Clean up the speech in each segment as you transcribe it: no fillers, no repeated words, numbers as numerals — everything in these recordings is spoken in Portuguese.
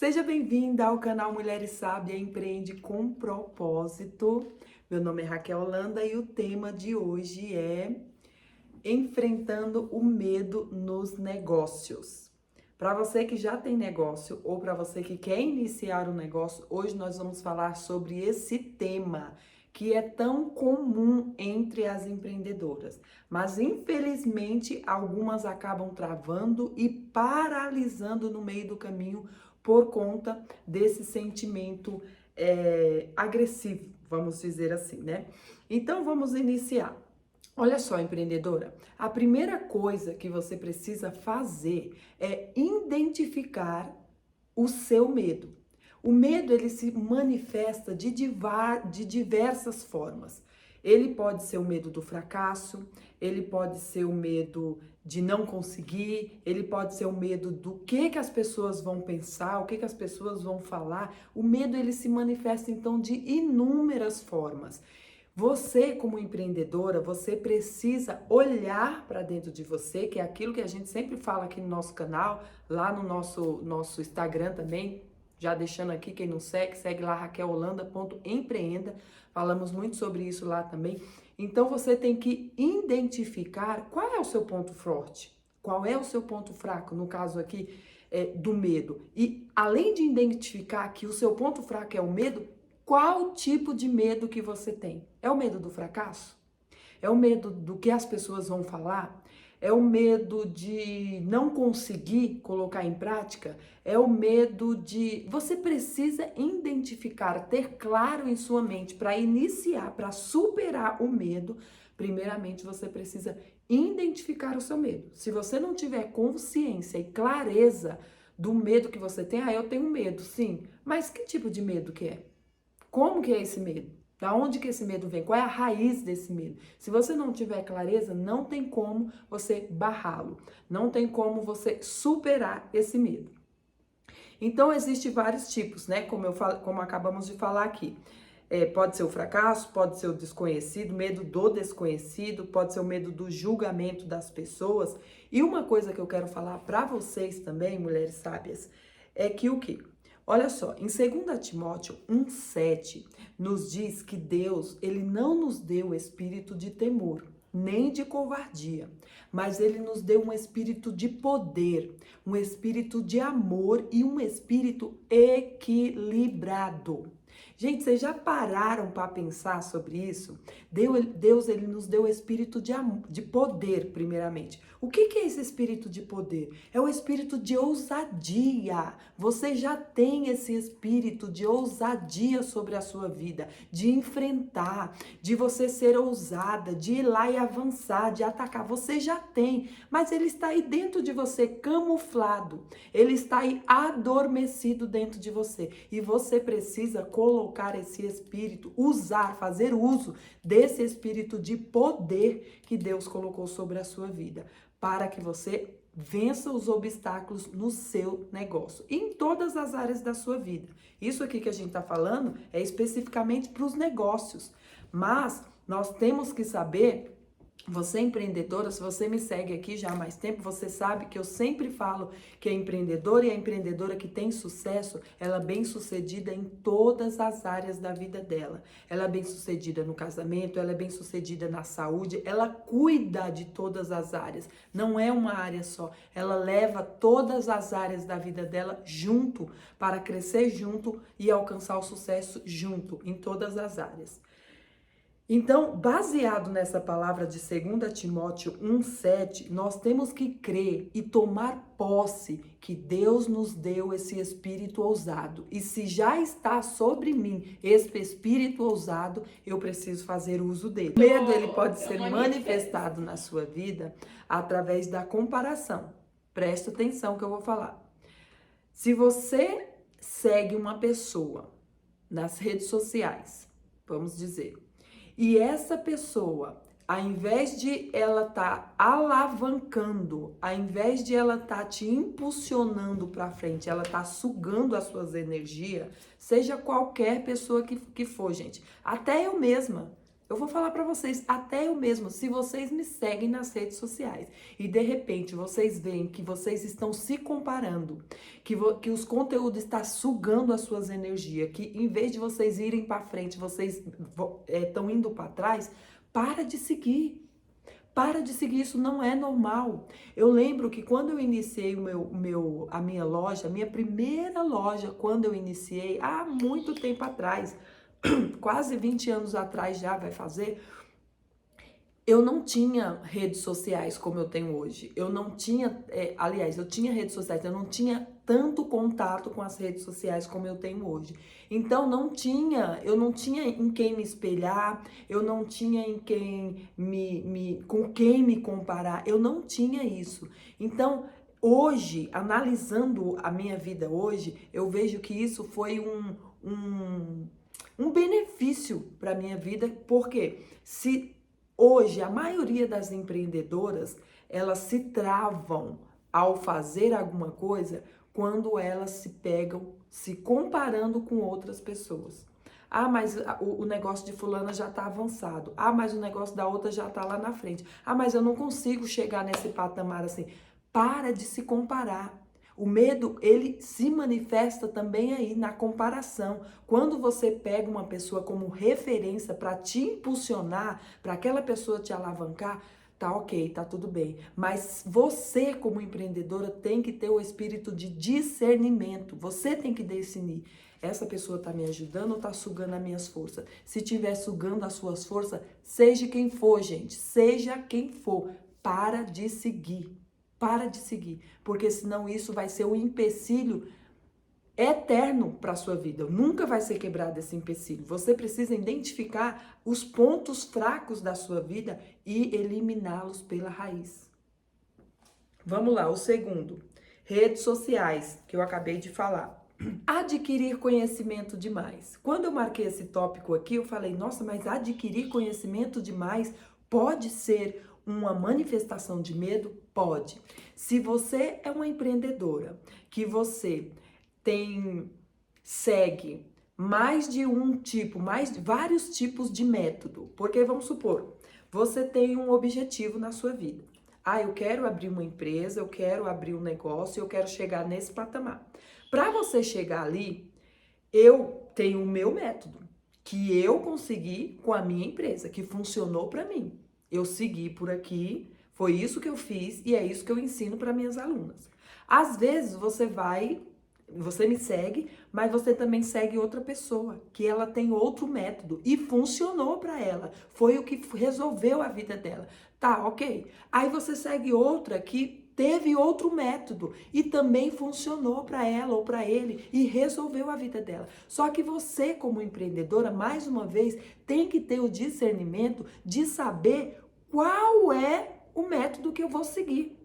Seja bem-vinda ao canal Mulheres Sábia Empreende com Propósito. Meu nome é Raquel Holanda e o tema de hoje é enfrentando o medo nos negócios. Para você que já tem negócio ou para você que quer iniciar um negócio, hoje nós vamos falar sobre esse tema que é tão comum entre as empreendedoras. Mas infelizmente algumas acabam travando e paralisando no meio do caminho por conta desse sentimento agressivo, vamos dizer assim, né? Então vamos iniciar. Olha só, empreendedora, a primeira coisa que você precisa fazer é identificar o seu medo. O medo, ele se manifesta de diversas formas. Ele pode ser o medo do fracasso, ele pode ser o medo de não conseguir, ele pode ser o medo do que as pessoas vão pensar, o que as pessoas vão falar. O medo, ele se manifesta, então, de inúmeras formas. Você, como empreendedora, você precisa olhar para dentro de você, que é aquilo que a gente sempre fala aqui no nosso canal, lá no nosso Instagram também, já deixando aqui, quem não segue, segue lá raquelholanda.empreenda, falamos muito sobre isso lá também. Então você tem que identificar qual é o seu ponto forte, qual é o seu ponto fraco, no caso aqui do medo. E além de identificar que o seu ponto fraco é o medo, qual tipo de medo que você tem? É o medo do fracasso? É o medo do que as pessoas vão falar? É o medo de não conseguir colocar em prática? É o medo de... Você precisa identificar, ter claro em sua mente para iniciar, para superar o medo. Primeiramente, você precisa identificar o seu medo. Se você não tiver consciência e clareza do medo que você tem, eu tenho medo, sim. Mas que tipo de medo que é? Como que é esse medo? Da onde que esse medo vem? Qual é a raiz desse medo? Se você não tiver clareza, não tem como você barrá-lo. Não tem como você superar esse medo. Então, existem vários tipos, né? Como acabamos de falar aqui. Pode ser o fracasso, pode ser o desconhecido, medo do desconhecido, pode ser o medo do julgamento das pessoas. E uma coisa que eu quero falar para vocês também, mulheres sábias, é que o quê? Olha só, em 2 Timóteo 1,7, nos diz que Deus, ele não nos deu espírito de temor, nem de covardia, mas ele nos deu um espírito de poder, um espírito de amor e um espírito equilibrado. Gente, vocês já pararam para pensar sobre isso? Deus, ele nos deu o espírito de poder, primeiramente. O que é esse espírito de poder? É o espírito de ousadia. Você já tem esse espírito de ousadia sobre a sua vida, de enfrentar, de você ser ousada, de ir lá e avançar, de atacar. Você já tem, mas ele está aí dentro de você, camuflado. Ele está aí adormecido dentro de você. E você precisa colocar esse espírito, usar, fazer uso desse espírito de poder que Deus colocou sobre a sua vida, para que você vença os obstáculos no seu negócio, em todas as áreas da sua vida. Isso aqui que a gente está falando é especificamente para os negócios, mas nós temos que saber. Você empreendedora, se você me segue aqui já há mais tempo, você sabe que eu sempre falo que a empreendedora e a empreendedora que tem sucesso, ela é bem-sucedida em todas as áreas da vida dela. Ela é bem-sucedida no casamento, ela é bem-sucedida na saúde, ela cuida de todas as áreas. Não é uma área só, ela leva todas as áreas da vida dela junto para crescer junto e alcançar o sucesso junto em todas as áreas. Então, baseado nessa palavra de 2 Timóteo 1,7, nós temos que crer e tomar posse que Deus nos deu esse espírito ousado. E se já está sobre mim esse espírito ousado, eu preciso fazer uso dele. O medo, ele pode ser manifestado na sua vida através da comparação. Presta atenção que eu vou falar. Se você segue uma pessoa nas redes sociais, vamos dizer, e essa pessoa, ao invés de ela estar alavancando, ao invés de ela estar te impulsionando para frente, ela está sugando as suas energias, seja qualquer pessoa que for, gente. Até eu mesma. Eu vou falar para vocês, até eu mesmo, se vocês me seguem nas redes sociais e de repente vocês veem que vocês estão se comparando, que os conteúdos estão sugando as suas energias, que em vez de vocês irem para frente, vocês estão indo para trás, para de seguir. Para de seguir, isso não é normal. Eu lembro que quando eu iniciei a minha loja, a minha primeira loja, quando eu iniciei, há muito tempo atrás, quase 20 anos atrás já vai fazer, eu não tinha redes sociais como eu tenho hoje. Eu não tinha, aliás, eu tinha redes sociais, eu não tinha tanto contato com as redes sociais como eu tenho hoje. Então eu não tinha em quem me espelhar, eu não tinha em quem com quem me comparar. Eu não tinha isso. Então, hoje, analisando a minha vida hoje, eu vejo que isso foi um benefício para minha vida, porque se hoje a maioria das empreendedoras, elas se travam ao fazer alguma coisa quando elas se pegam se comparando com outras pessoas. Ah, mas o negócio de fulana já está avançado. Ah, mas o negócio da outra já está lá na frente. Ah, mas eu não consigo chegar nesse patamar assim. Para de se comparar. O medo, ele se manifesta também aí na comparação. Quando você pega uma pessoa como referência para te impulsionar, para aquela pessoa te alavancar, tá ok, tá tudo bem. Mas você, como empreendedora, tem que ter o espírito de discernimento. Você tem que discernir. Essa pessoa tá me ajudando ou tá sugando as minhas forças? Se estiver sugando as suas forças, seja quem for, gente. Seja quem for. Para de seguir. Para de seguir, porque senão isso vai ser um empecilho eterno para a sua vida. Nunca vai ser quebrado esse empecilho. Você precisa identificar os pontos fracos da sua vida e eliminá-los pela raiz. Vamos lá, o segundo. Redes sociais, que eu acabei de falar. Adquirir conhecimento demais. Quando eu marquei esse tópico aqui, eu falei, nossa, mas adquirir conhecimento demais pode ser uma manifestação de medo? Pode. Se você é uma empreendedora, que você segue mais de um tipo, vários tipos de método, porque vamos supor, você tem um objetivo na sua vida. Ah, eu quero abrir uma empresa, eu quero abrir um negócio, eu quero chegar nesse patamar. Para você chegar ali, eu tenho o meu método, que eu consegui com a minha empresa, que funcionou para mim. Eu segui por aqui, foi isso que eu fiz e é isso que eu ensino para minhas alunas. Às vezes você me segue, mas você também segue outra pessoa, que ela tem outro método e funcionou para ela. Foi o que resolveu a vida dela. Tá, ok. Aí você segue outra que teve outro método e também funcionou para ela ou para ele e resolveu a vida dela. Só que você, como empreendedora, mais uma vez, tem que ter o discernimento de saber qual é o método que eu vou seguir.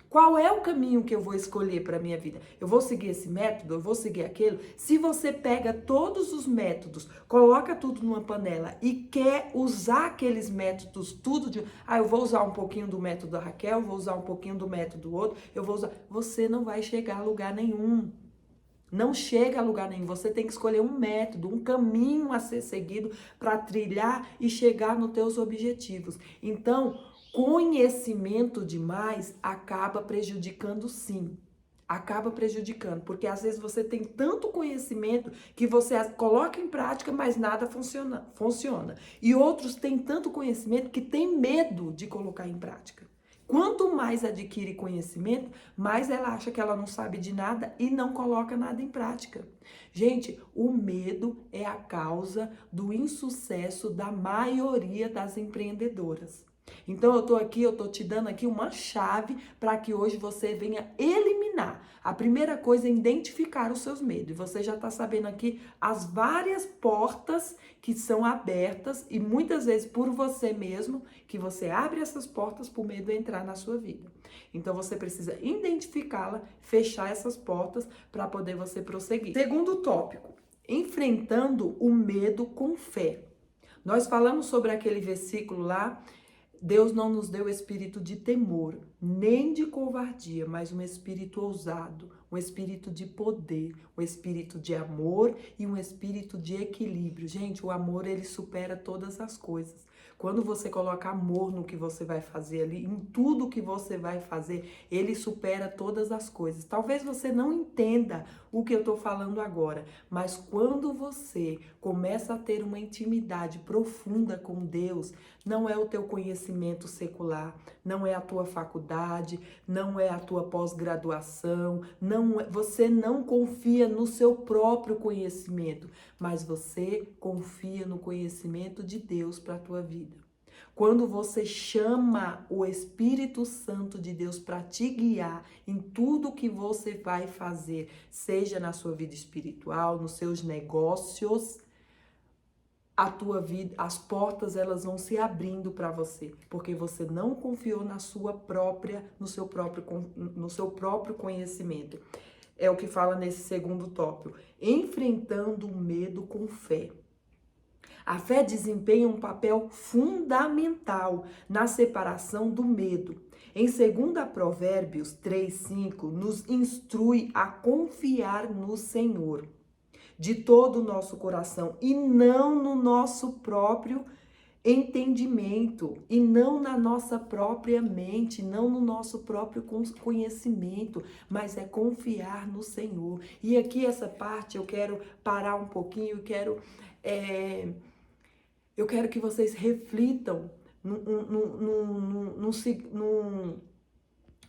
Qual é o caminho que eu vou escolher para a minha vida? Eu vou seguir esse método? Eu vou seguir aquele? Se você pega todos os métodos, coloca tudo numa panela e quer usar aqueles métodos tudo de... Ah, eu vou usar um pouquinho do método da Raquel, vou usar um pouquinho do método do outro, eu vou usar... Você não vai chegar a lugar nenhum. Não chega a lugar nenhum. Você tem que escolher um método, um caminho a ser seguido para trilhar e chegar nos teus objetivos. Então, conhecimento demais acaba prejudicando, sim. Acaba prejudicando, porque às vezes você tem tanto conhecimento que você coloca em prática, mas nada funciona. E outros têm tanto conhecimento que tem medo de colocar em prática. Quanto mais adquire conhecimento, mais ela acha que ela não sabe de nada e não coloca nada em prática. Gente, o medo é a causa do insucesso da maioria das empreendedoras. Então eu tô te dando aqui uma chave para que hoje você venha eliminar. A primeira coisa é identificar os seus medos. E você já está sabendo aqui as várias portas que são abertas e muitas vezes por você mesmo, que você abre essas portas por medo de entrar na sua vida. Então você precisa identificá-la, fechar essas portas para poder você prosseguir. Segundo tópico, enfrentando o medo com fé. Nós falamos sobre aquele versículo lá, Deus não nos deu espírito de temor, nem de covardia, mas um espírito ousado, um espírito de poder, um espírito de amor e um espírito de equilíbrio. Gente, o amor, ele supera todas as coisas. Quando você coloca amor no que você vai fazer ali, em tudo que você vai fazer, ele supera todas as coisas. Talvez você não entenda o que eu estou falando agora, mas quando você começa a ter uma intimidade profunda com Deus, não é o teu conhecimento secular, não é a tua faculdade, não é a tua pós-graduação, você não confia no seu próprio conhecimento, mas você confia no conhecimento de Deus para a tua vida. Quando você chama o Espírito Santo de Deus para te guiar em tudo que você vai fazer, seja na sua vida espiritual, nos seus negócios, a tua vida, as portas elas vão se abrindo para você, porque você não confiou na sua própria, no seu próprio conhecimento. É o que fala nesse segundo tópico, enfrentando o medo com fé. A fé desempenha um papel fundamental na separação do medo. Em 2 Provérbios 3:5, nos instrui a confiar no Senhor de todo o nosso coração e não no nosso próprio entendimento e não na nossa própria mente, não no nosso próprio conhecimento, mas é confiar no Senhor. E aqui essa parte eu quero parar um pouquinho, eu quero que vocês reflitam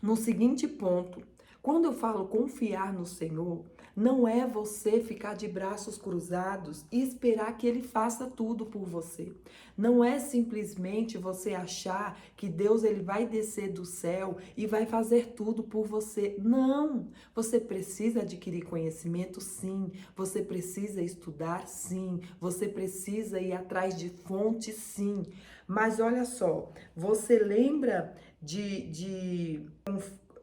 no seguinte ponto. Quando eu falo confiar no Senhor, não é você ficar de braços cruzados e esperar que Ele faça tudo por você. Não é simplesmente você achar que Deus ele vai descer do céu e vai fazer tudo por você. Não! Você precisa adquirir conhecimento, sim. Você precisa estudar, sim. Você precisa ir atrás de fontes, sim. Mas olha só, você lembra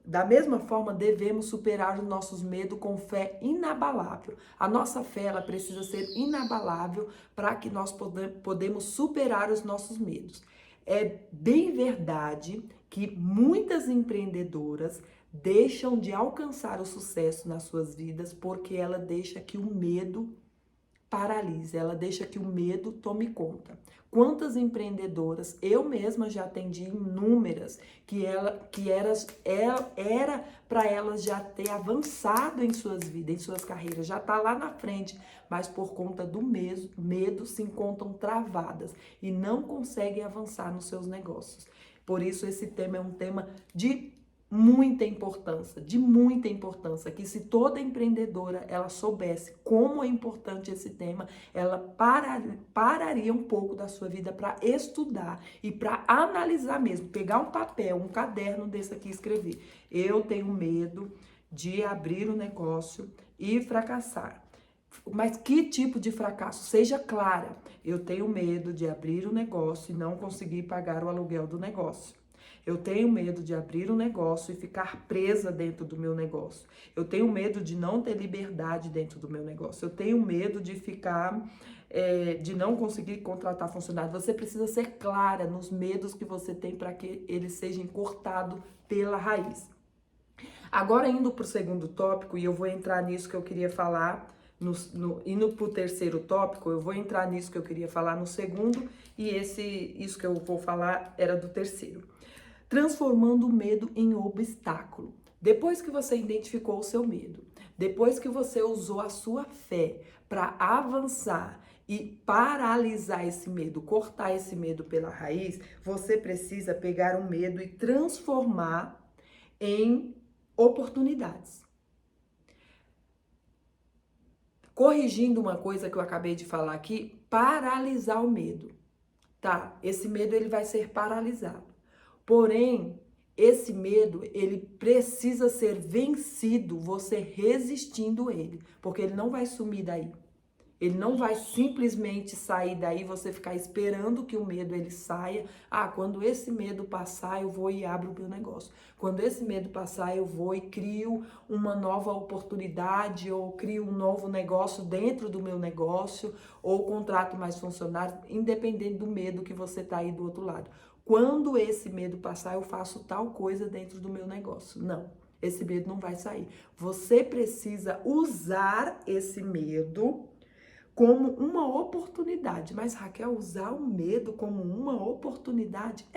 da mesma forma, devemos superar os nossos medos com fé inabalável. A nossa fé ela precisa ser inabalável para que nós podemos superar os nossos medos. É bem verdade que muitas empreendedoras deixam de alcançar o sucesso nas suas vidas porque ela deixa que o medo paralise, ela deixa que o medo tome conta. Quantas empreendedoras, eu mesma já atendi inúmeras, era para elas já ter avançado em suas vidas, em suas carreiras, já tá lá na frente, mas por conta do medo se encontram travadas e não conseguem avançar nos seus negócios. Por isso esse tema é um tema de muita importância, que se toda empreendedora ela soubesse como é importante esse tema, ela pararia um pouco da sua vida para estudar e para analisar mesmo, pegar um papel, um caderno desse aqui e escrever. Eu tenho medo de abrir um negócio e fracassar. Mas que tipo de fracasso? Seja clara. Eu tenho medo de abrir um negócio e não conseguir pagar o aluguel do negócio. Eu tenho medo de abrir um negócio e ficar presa dentro do meu negócio. Eu tenho medo de não ter liberdade dentro do meu negócio. Eu tenho medo de de não conseguir contratar funcionário. Você precisa ser clara nos medos que você tem para que eles sejam cortados pela raiz. Agora, indo para o segundo tópico, e eu vou entrar nisso que eu queria falar, indo para o terceiro tópico, eu vou entrar nisso que eu queria falar no segundo, e isso que eu vou falar era do terceiro. Transformando o medo em obstáculo. Depois que você identificou o seu medo, depois que você usou a sua fé para avançar e paralisar esse medo, cortar esse medo pela raiz, você precisa pegar o medo e transformar em oportunidades. Corrigindo uma coisa que eu acabei de falar aqui, paralisar o medo. Tá? Esse medo ele vai ser paralisado. Porém, esse medo, ele precisa ser vencido, você resistindo ele, porque ele não vai sumir daí. Ele não vai simplesmente sair daí, você ficar esperando que o medo ele saia. Ah, quando esse medo passar, eu vou e abro o meu negócio. Quando esse medo passar, eu vou e crio uma nova oportunidade ou crio um novo negócio dentro do meu negócio ou contrato mais funcionários, independente do medo que você tá aí do outro lado. quando esse medo passar, eu faço tal coisa dentro do meu negócio. Não, esse medo não vai sair. Você precisa usar esse medo como uma oportunidade. Mas, Raquel, usar o medo como uma oportunidade?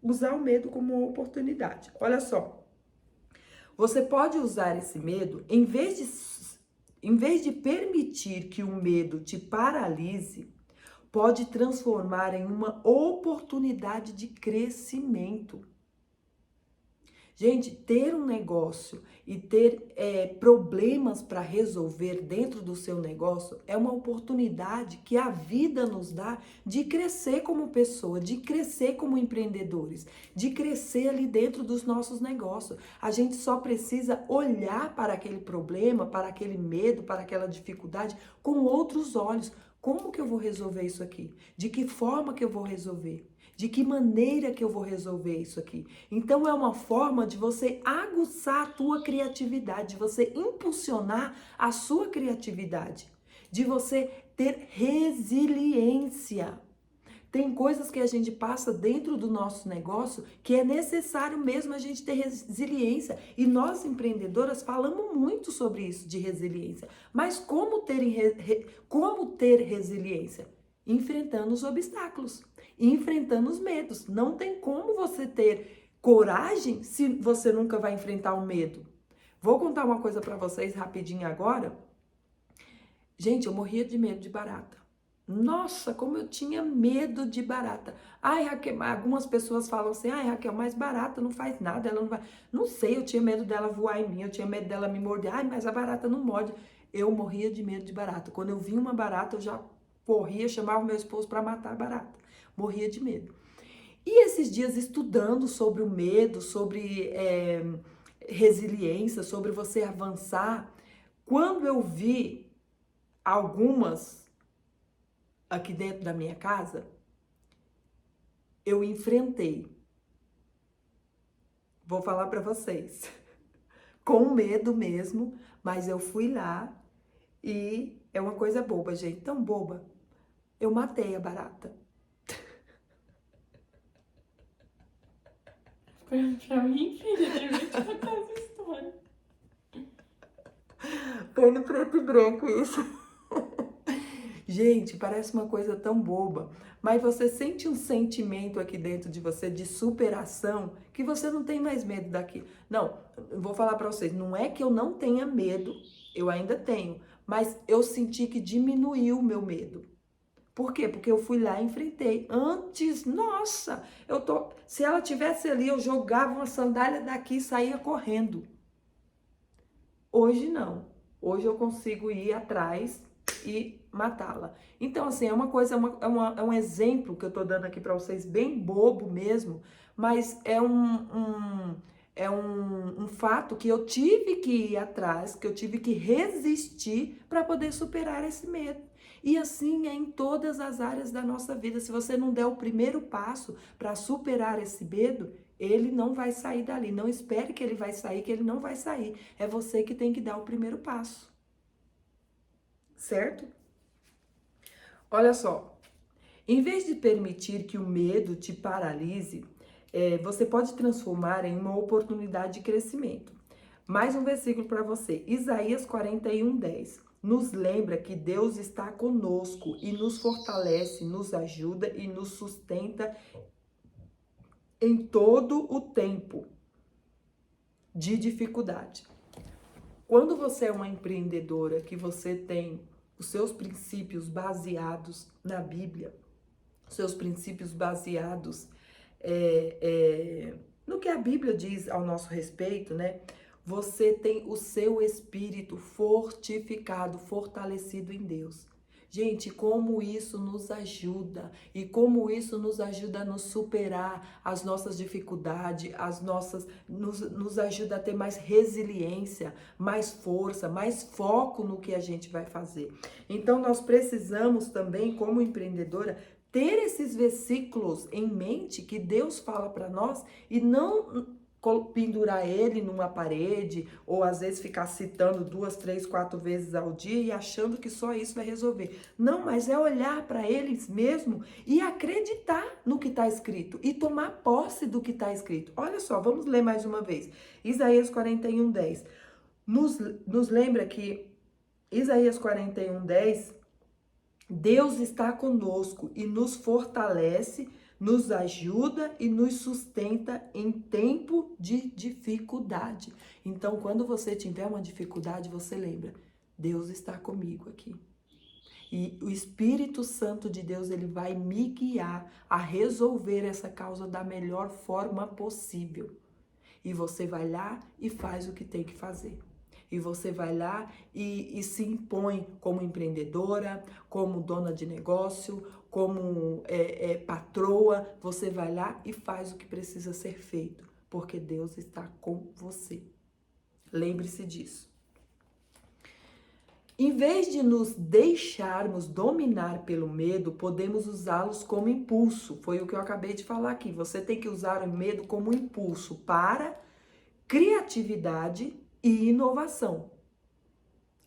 Usar o medo como uma oportunidade. Olha só, você pode usar esse medo, em vez de permitir que o medo te paralise, pode transformar em uma oportunidade de crescimento. Gente, ter um negócio e ter problemas para resolver dentro do seu negócio é uma oportunidade que a vida nos dá de crescer como pessoa, de crescer como empreendedores, de crescer ali dentro dos nossos negócios. A gente só precisa olhar para aquele problema, para aquele medo, para aquela dificuldade com outros olhos. Como que eu vou resolver isso aqui? De que forma que eu vou resolver? De que maneira que eu vou resolver isso aqui? Então é uma forma de você aguçar a tua criatividade, de você impulsionar a sua criatividade, de você ter resiliência. Tem coisas que a gente passa dentro do nosso negócio que é necessário mesmo a gente ter resiliência. E nós empreendedoras falamos muito sobre isso de resiliência. Mas como ter resiliência? Enfrentando os obstáculos, enfrentando os medos. Não tem como você ter coragem se você nunca vai enfrentar o medo. Vou contar uma coisa para vocês rapidinho agora. Gente, eu morria de medo de barata. Nossa, como eu tinha medo de barata. Ai, Raquel, algumas pessoas falam assim, ai, Raquel, mas barata não faz nada, ela não vai... Não sei, eu tinha medo dela voar em mim, eu tinha medo dela me morder. Ai, mas a barata não morde. Eu morria de medo de barata. Quando eu vi uma barata, eu já corria, chamava meu esposo para matar a barata. Morria de medo. E esses dias estudando sobre o medo, sobre resiliência, sobre você avançar, quando eu vi algumas aqui dentro da minha casa, eu enfrentei. Vou falar para vocês. Com medo mesmo, mas eu fui lá e é uma coisa boba, gente, tão boba. Eu matei a barata. Pra mim, filha, deixa eu te contar essa história. Foi no preto e branco isso. Gente, parece uma coisa tão boba, mas você sente um sentimento aqui dentro de você de superação que você não tem mais medo daqui. Não, eu vou falar para vocês, não é que eu não tenha medo, eu ainda tenho, mas eu senti que diminuiu o meu medo. Por quê? Porque eu fui lá e enfrentei. Antes, nossa, se ela tivesse ali, eu jogava uma sandália daqui e saía correndo. Hoje não. Hoje eu consigo ir atrás e matá-la. Então, assim, é uma coisa, é um exemplo que eu tô dando aqui para vocês, bem bobo mesmo, mas é um fato que eu tive que ir atrás, que eu tive que resistir para poder superar esse medo. E assim é em todas as áreas da nossa vida. Se você não der o primeiro passo para superar esse medo, ele não vai sair dali. Não espere que ele vai sair, que ele não vai sair. É você que tem que dar o primeiro passo. Certo? Olha só. Em vez de permitir que o medo te paralise, você pode transformar em uma oportunidade de crescimento. Mais um versículo para você. Isaías 41:10. Nos lembra que Deus está conosco e nos fortalece, nos ajuda e nos sustenta em todo o tempo de dificuldade. Quando você é uma empreendedora, que você tem os seus princípios baseados na Bíblia, seus princípios baseados no que a Bíblia diz ao nosso respeito, né? Você tem o seu espírito fortificado, fortalecido em Deus. Gente, como isso nos ajuda e como isso nos ajuda a nos superar as nossas dificuldades, nos ajuda a ter mais resiliência, mais força, mais foco no que a gente vai fazer. Então, nós precisamos também, como empreendedora, ter esses versículos em mente que Deus fala para nós e não pendurar ele numa parede, ou às vezes ficar citando 2, 3, 4 vezes ao dia e achando que só isso vai resolver. Não, mas é olhar para eles mesmo e acreditar no que está escrito e tomar posse do que está escrito. Olha só, vamos ler mais uma vez. Isaías 41:10. Nos lembra que Isaías 41:10, Deus está conosco e nos fortalece, nos ajuda e nos sustenta em tempo de dificuldade. Então, quando você tiver uma dificuldade, você lembra, Deus está comigo aqui. E o Espírito Santo de Deus, ele vai me guiar a resolver essa causa da melhor forma possível. E você vai lá e faz o que tem que fazer. E você vai lá e se impõe como empreendedora, como dona de negócio, como patroa. Você vai lá e faz o que precisa ser feito, porque Deus está com você. Lembre-se disso. Em vez de nos deixarmos dominar pelo medo, podemos usá-los como impulso. Foi o que eu acabei de falar aqui. Você tem que usar o medo como impulso para criatividade e inovação.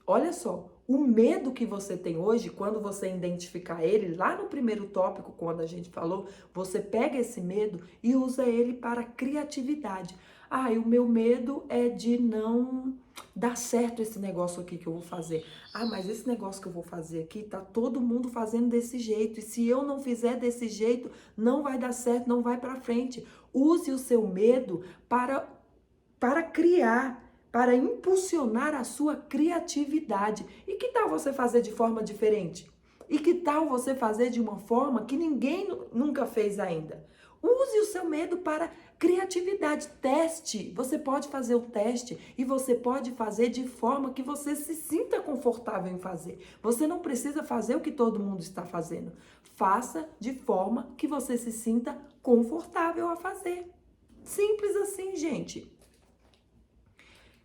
Olha só, o medo que você tem hoje, quando você identificar ele, lá no primeiro tópico, quando a gente falou, você pega esse medo e usa ele para criatividade. Ah, e o meu medo é de não dar certo esse negócio aqui que eu vou fazer. Ah, mas esse negócio que eu vou fazer aqui, tá todo mundo fazendo desse jeito. E se eu não fizer desse jeito, não vai dar certo, não vai para frente. Use o seu medo para criar, para impulsionar a sua criatividade. E que tal você fazer de forma diferente? E que tal você fazer de uma forma que ninguém nunca fez ainda? Use o seu medo para criatividade. Teste. Você pode fazer o teste e você pode fazer de forma que você se sinta confortável em fazer. Você não precisa fazer o que todo mundo está fazendo. Faça de forma que você se sinta confortável a fazer. Simples assim, gente.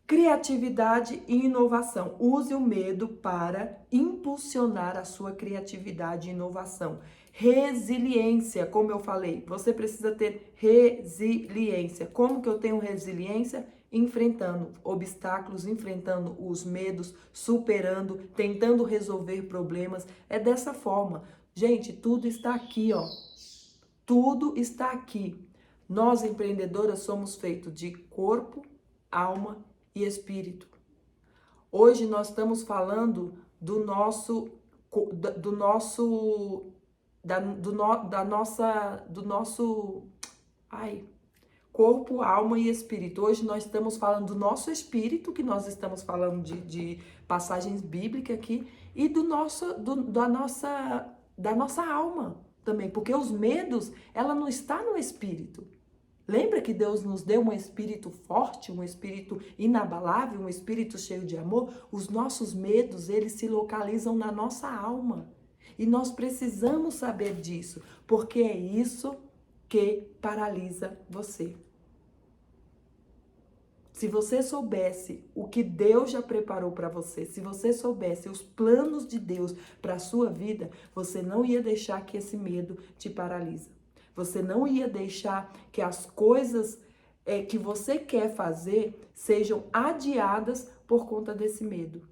Criatividade e inovação. Use o medo para impulsionar a sua criatividade e inovação. Resiliência, como eu falei, você precisa ter resiliência. Como que eu tenho resiliência? Enfrentando obstáculos, enfrentando os medos, superando, tentando resolver problemas. É dessa forma. Gente, tudo está aqui, ó. Tudo está aqui. Nós, empreendedoras, somos feitos de corpo, alma e espírito. Hoje nós estamos falando do nosso corpo, alma e espírito. Hoje nós estamos falando do nosso espírito, que nós estamos falando de passagens bíblicas aqui, e da nossa alma também, porque os medos, ela não está no espírito. Lembra que Deus nos deu um espírito forte, um espírito inabalável, um espírito cheio de amor? Os nossos medos, eles se localizam na nossa alma. E nós precisamos saber disso, porque é isso que paralisa você. Se você soubesse o que Deus já preparou para você, se você soubesse os planos de Deus para a sua vida, você não ia deixar que esse medo te paralise. Você não ia deixar que as coisas que você quer fazer sejam adiadas por conta desse medo.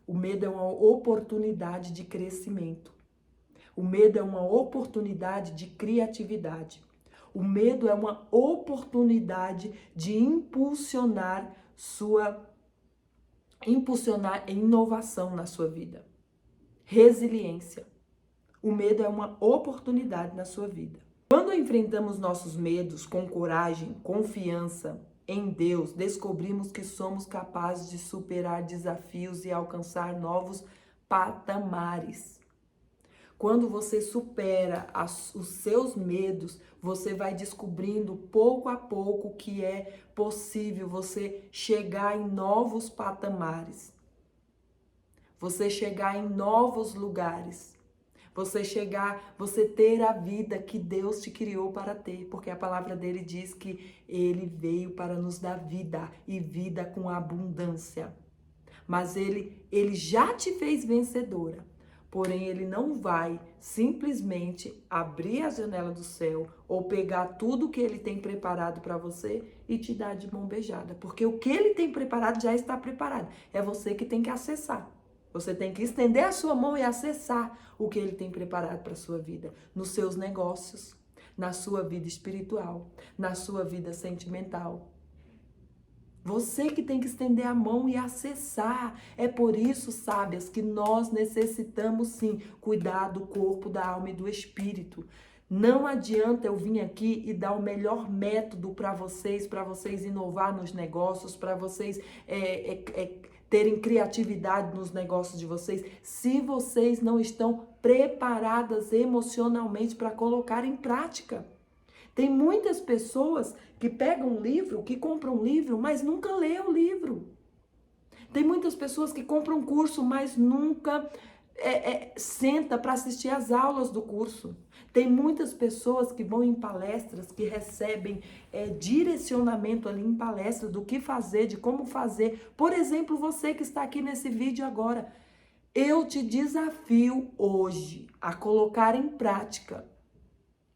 O medo é uma oportunidade de crescimento. O medo é uma oportunidade de criatividade. O medo é uma oportunidade de impulsionar inovação na sua vida. Resiliência. O medo é uma oportunidade na sua vida. Quando enfrentamos nossos medos com coragem, confiança em Deus, descobrimos que somos capazes de superar desafios e alcançar novos patamares. Quando você supera os seus medos, você vai descobrindo pouco a pouco que é possível você chegar em novos patamares. Você chegar em novos lugares. Você ter a vida que Deus te criou para ter, porque a palavra dele diz que ele veio para nos dar vida e vida com abundância. Mas ele já te fez vencedora. Porém, ele não vai simplesmente abrir a janela do céu ou pegar tudo que ele tem preparado para você e te dar de mão beijada. Porque o que ele tem preparado já está preparado. É você que tem que acessar. Você tem que estender a sua mão e acessar o que ele tem preparado para a sua vida. Nos seus negócios, na sua vida espiritual, na sua vida sentimental. Você que tem que estender a mão e acessar. É por isso, sábias, que nós necessitamos sim cuidar do corpo, da alma e do espírito. Não adianta eu vir aqui e dar o melhor método para vocês inovar nos negócios, para vocês terem criatividade nos negócios de vocês, se vocês não estão preparadas emocionalmente para colocar em prática. Tem muitas pessoas que pegam um livro, que compram um livro, mas nunca lê o livro. Tem muitas pessoas que compram um curso, mas nunca senta para assistir às aulas do curso. Tem muitas pessoas que vão em palestras, que recebem direcionamento ali em palestra do que fazer, de como fazer. Por exemplo, você que está aqui nesse vídeo agora, eu te desafio hoje a colocar em prática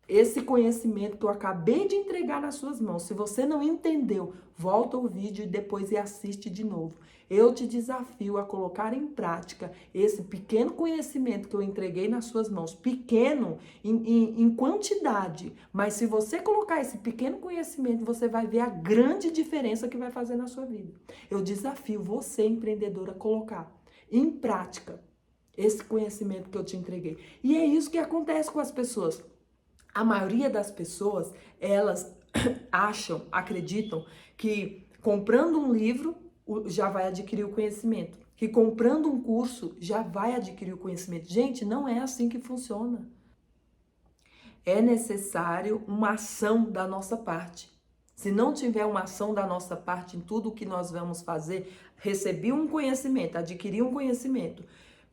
esse conhecimento que eu acabei de entregar nas suas mãos. Se você não entendeu, volta o vídeo e depois assiste de novo. Eu te desafio a colocar em prática esse pequeno conhecimento que eu entreguei nas suas mãos. Pequeno em quantidade, mas se você colocar esse pequeno conhecimento, você vai ver a grande diferença que vai fazer na sua vida. Eu desafio você, empreendedora, a colocar em prática esse conhecimento que eu te entreguei. E é isso que acontece com as pessoas. A maioria das pessoas, elas acham, acreditam que comprando um livro já vai adquirir o conhecimento, que comprando um curso já vai adquirir o conhecimento. Gente, não é assim que funciona. É necessário uma ação da nossa parte. Se não tiver uma ação da nossa parte em tudo o que nós vamos fazer, recebi um conhecimento, adquiri um conhecimento,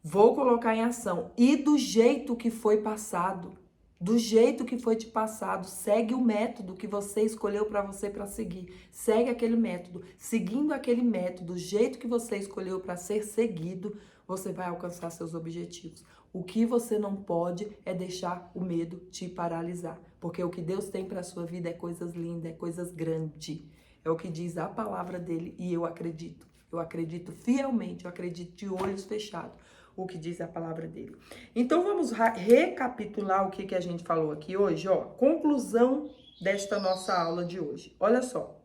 vou colocar em ação e do jeito que foi passado. Do jeito que foi te passado, segue o método que você escolheu para você para seguir. Segue aquele método. Seguindo aquele método, do jeito que você escolheu para ser seguido, você vai alcançar seus objetivos. O que você não pode é deixar o medo te paralisar. Porque o que Deus tem para a sua vida é coisas lindas, é coisas grandes. É o que diz a palavra dele e eu acredito. Eu acredito fielmente, eu acredito de olhos fechados. O que diz a palavra dele. Então vamos recapitular o que a gente falou aqui hoje, ó. Conclusão desta nossa aula de hoje. Olha só.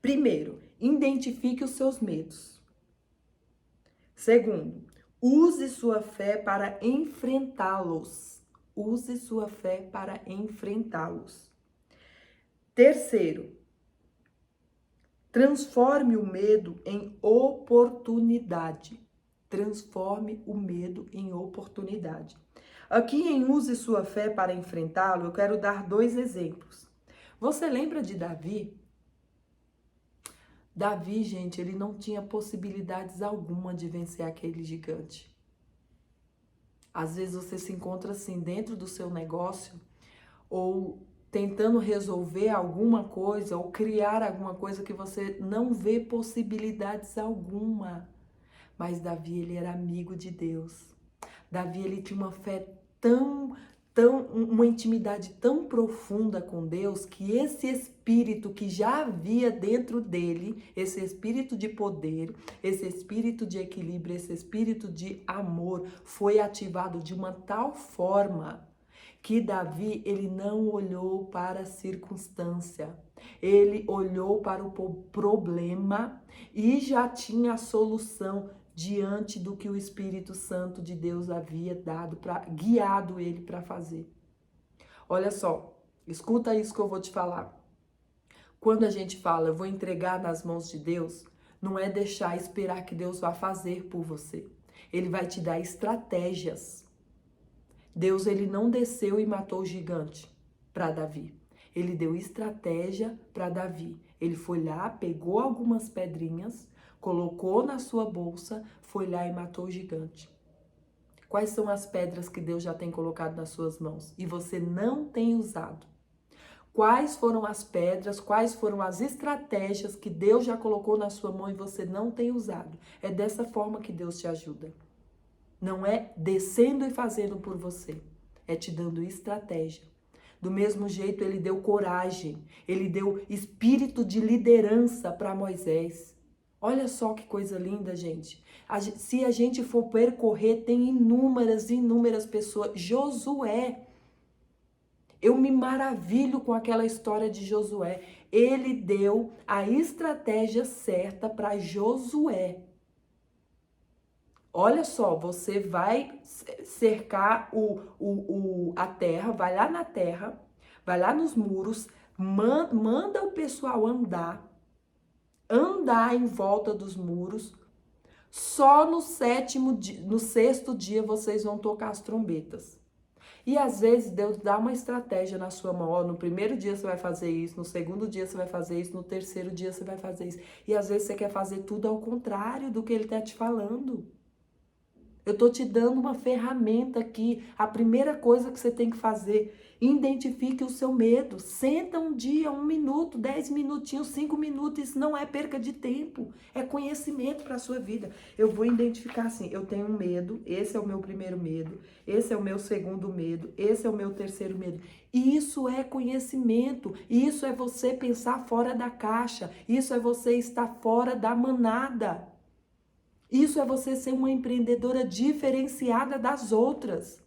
Primeiro, identifique os seus medos. Segundo, use sua fé para enfrentá-los. Use sua fé para enfrentá-los. Terceiro, transforme o medo em oportunidade. Transforme o medo em oportunidade. Aqui em Use Sua Fé para Enfrentá-lo, eu quero dar 2 exemplos. Você lembra de Davi? Davi, gente, ele não tinha possibilidades alguma de vencer aquele gigante. Às vezes você se encontra assim dentro do seu negócio ou tentando resolver alguma coisa ou criar alguma coisa que você não vê possibilidades alguma. Mas Davi, ele era amigo de Deus. Davi, ele tinha uma fé uma intimidade tão profunda com Deus, que esse espírito que já havia dentro dele, esse espírito de poder, esse espírito de equilíbrio, esse espírito de amor, foi ativado de uma tal forma que Davi, ele não olhou para a circunstância, ele olhou para o problema e já tinha a solução diante do que o Espírito Santo de Deus havia guiado ele para fazer. Olha só, escuta isso que eu vou te falar. Quando a gente fala, eu vou entregar nas mãos de Deus, não é deixar esperar que Deus vá fazer por você. Ele vai te dar estratégias. Deus, ele não desceu e matou o gigante para Davi. Ele deu estratégia para Davi. Ele foi lá, pegou algumas pedrinhas, colocou na sua bolsa, foi lá e matou o gigante. Quais são as pedras que Deus já tem colocado nas suas mãos e você não tem usado? Quais foram as pedras, quais foram as estratégias que Deus já colocou na sua mão e você não tem usado? É dessa forma que Deus te ajuda. Não é descendo e fazendo por você. É te dando estratégia. Do mesmo jeito, ele deu coragem. Ele deu espírito de liderança para Moisés. Olha só que coisa linda, gente. Se a gente for percorrer, tem inúmeras pessoas. Josué. Eu me maravilho com aquela história de Josué. Ele deu a estratégia certa para Josué. Olha só, você vai cercar a terra, vai lá na terra, vai lá nos muros, manda o pessoal andar em volta dos muros. Só no sexto dia vocês vão tocar as trombetas. E às vezes Deus dá uma estratégia na sua mão. Ó, no primeiro dia você vai fazer isso, no segundo dia você vai fazer isso, no terceiro dia você vai fazer isso. E às vezes você quer fazer tudo ao contrário do que Ele está te falando. Eu estou te dando uma ferramenta aqui. A primeira coisa que você tem que fazer, identifique o seu medo. Senta um dia, 1 minuto, 10 minutinhos, 5 minutos. Isso não é perca de tempo. É conhecimento para a sua vida. Eu vou identificar assim, eu tenho um medo, esse é o meu primeiro medo, esse é o meu segundo medo, esse é o meu terceiro medo. Isso é conhecimento. Isso é você pensar fora da caixa. Isso é você estar fora da manada. Isso é você ser uma empreendedora diferenciada das outras.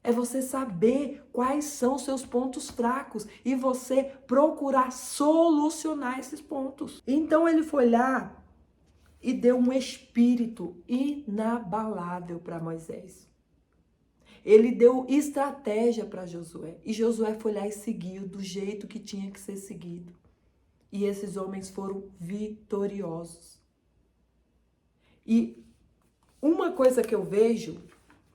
É você saber quais são seus pontos fracos e você procurar solucionar esses pontos. Então ele foi lá e deu um espírito inabalável para Moisés. Ele deu estratégia para Josué. E Josué foi lá e seguiu do jeito que tinha que ser seguido. E esses homens foram vitoriosos. E uma coisa que eu vejo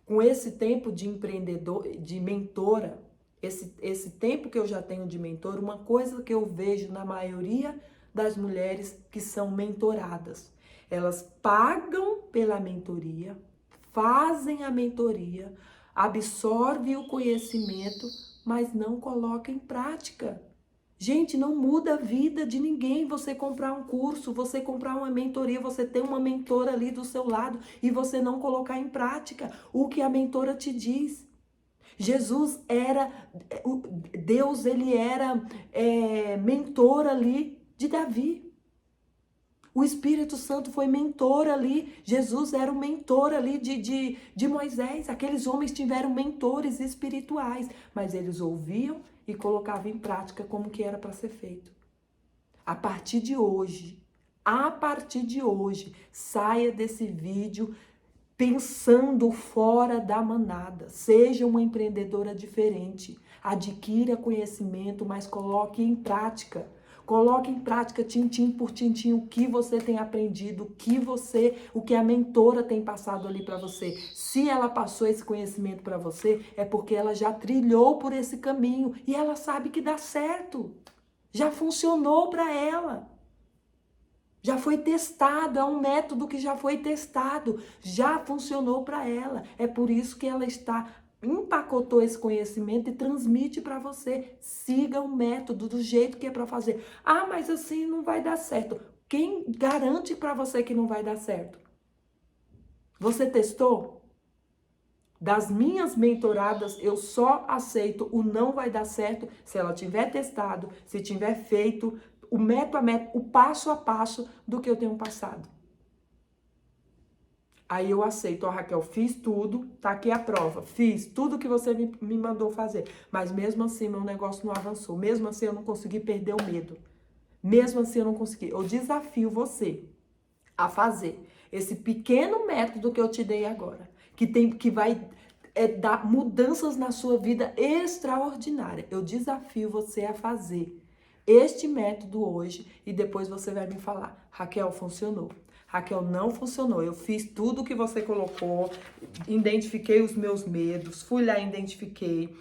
com esse tempo de empreendedor, de mentora, esse tempo que eu já tenho de mentora, uma coisa que eu vejo na maioria das mulheres que são mentoradas. Elas pagam pela mentoria, fazem a mentoria, absorvem o conhecimento, mas não colocam em prática. Gente, não muda a vida de ninguém você comprar um curso, você comprar uma mentoria, você ter uma mentora ali do seu lado e você não colocar em prática o que a mentora te diz. Jesus era, Deus ele era mentor ali de Davi. O Espírito Santo foi mentor ali, Jesus era o mentor ali de Moisés. Aqueles homens tiveram mentores espirituais, mas eles ouviam e colocavam em prática como que era para ser feito. A partir de hoje, saia desse vídeo pensando fora da manada. Seja uma empreendedora diferente. Adquira conhecimento, mas coloque em prática. Coloque em prática, tintim por tintim, o que você tem aprendido, o que a mentora tem passado ali para você. Se ela passou esse conhecimento para você, é porque ela já trilhou por esse caminho e ela sabe que dá certo. Já funcionou para ela. Já foi testado, é um método que já foi testado, já funcionou para ela. É por isso que ela empacotou esse conhecimento e transmite para você. Siga o método do jeito que é para fazer. Ah, mas assim não vai dar certo. Quem garante para você que não vai dar certo? Você testou? Das minhas mentoradas, eu só aceito o não vai dar certo se ela tiver testado, se tiver feito o método a método, o passo a passo do que eu tenho passado. Aí eu aceito, ó Raquel, fiz tudo, tá aqui a prova, fiz tudo que você me mandou fazer, mas mesmo assim meu negócio não avançou, mesmo assim eu não consegui perder o medo, mesmo assim eu não consegui. Eu desafio você a fazer esse pequeno método que eu te dei agora, que vai dar mudanças na sua vida extraordinária. Eu desafio você a fazer este método hoje e depois você vai me falar, Raquel, funcionou. Raquel, não funcionou. Eu fiz tudo o que você colocou, identifiquei os meus medos, fui lá e identifiquei.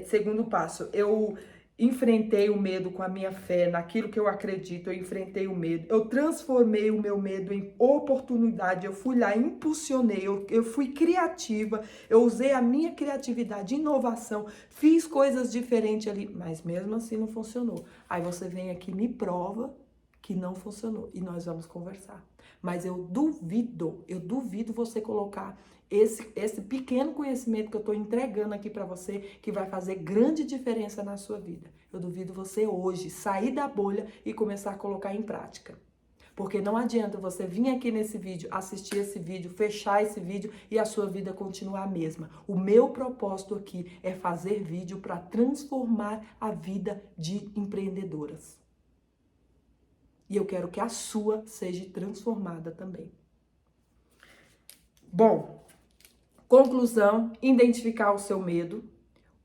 Segundo passo, eu enfrentei o medo com a minha fé, naquilo que eu acredito, eu enfrentei o medo. Eu transformei o meu medo em oportunidade, eu fui lá, impulsionei, eu fui criativa, eu usei a minha criatividade, inovação, fiz coisas diferentes ali, mas mesmo assim não funcionou. Aí você vem aqui e me prova que não funcionou e nós vamos conversar. Mas eu duvido você colocar esse pequeno conhecimento que eu estou entregando aqui para você, que vai fazer grande diferença na sua vida. Eu duvido você hoje sair da bolha e começar a colocar em prática. Porque não adianta você vir aqui nesse vídeo, assistir esse vídeo, fechar esse vídeo e a sua vida continuar a mesma. O meu propósito aqui é fazer vídeo para transformar a vida de empreendedoras. E eu quero que a sua seja transformada também. Bom, conclusão, identificar o seu medo,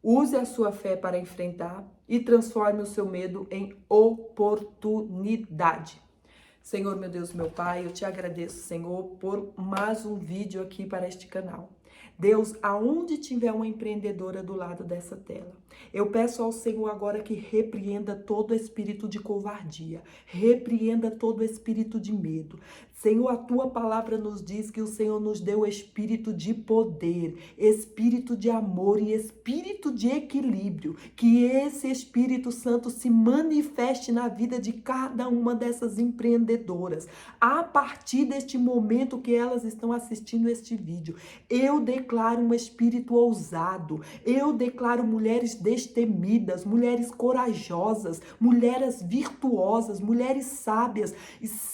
use a sua fé para enfrentar e transforme o seu medo em oportunidade. Senhor, meu Deus, meu Pai, eu te agradeço, Senhor, por mais um vídeo aqui para este canal. Deus, aonde tiver uma empreendedora do lado dessa tela, eu peço ao Senhor agora que repreenda todo espírito de covardia, repreenda todo espírito de medo. Senhor, a tua palavra nos diz que o Senhor nos deu espírito de poder, espírito de amor e espírito de equilíbrio. Que esse Espírito Santo se manifeste na vida de cada uma dessas empreendedoras. A partir deste momento que elas estão assistindo este vídeo, eu declaro um espírito ousado, eu declaro mulheres destemidas, mulheres corajosas, mulheres virtuosas, mulheres sábias,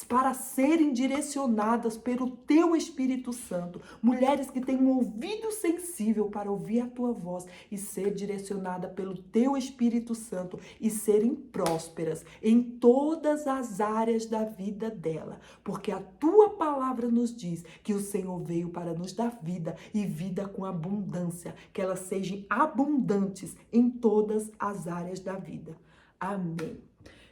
para serem direcionadas pelo teu Espírito Santo, mulheres que têm um ouvido sensível para ouvir a tua voz e ser direcionada pelo teu Espírito Santo e serem prósperas em todas as áreas da vida dela, porque a tua palavra nos diz que o Senhor veio para nos dar vida e vida com abundância, que elas sejam abundantes em todas as áreas da vida. Amém.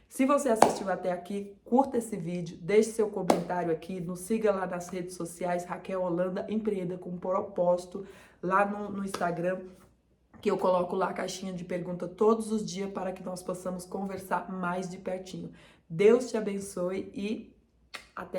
Se você assistiu até aqui, curta esse vídeo, deixe seu comentário aqui, nos siga lá nas redes sociais, Raquel Holanda Empreenda com Propósito, lá no Instagram, que eu coloco lá a caixinha de pergunta todos os dias para que nós possamos conversar mais de pertinho. Deus te abençoe e até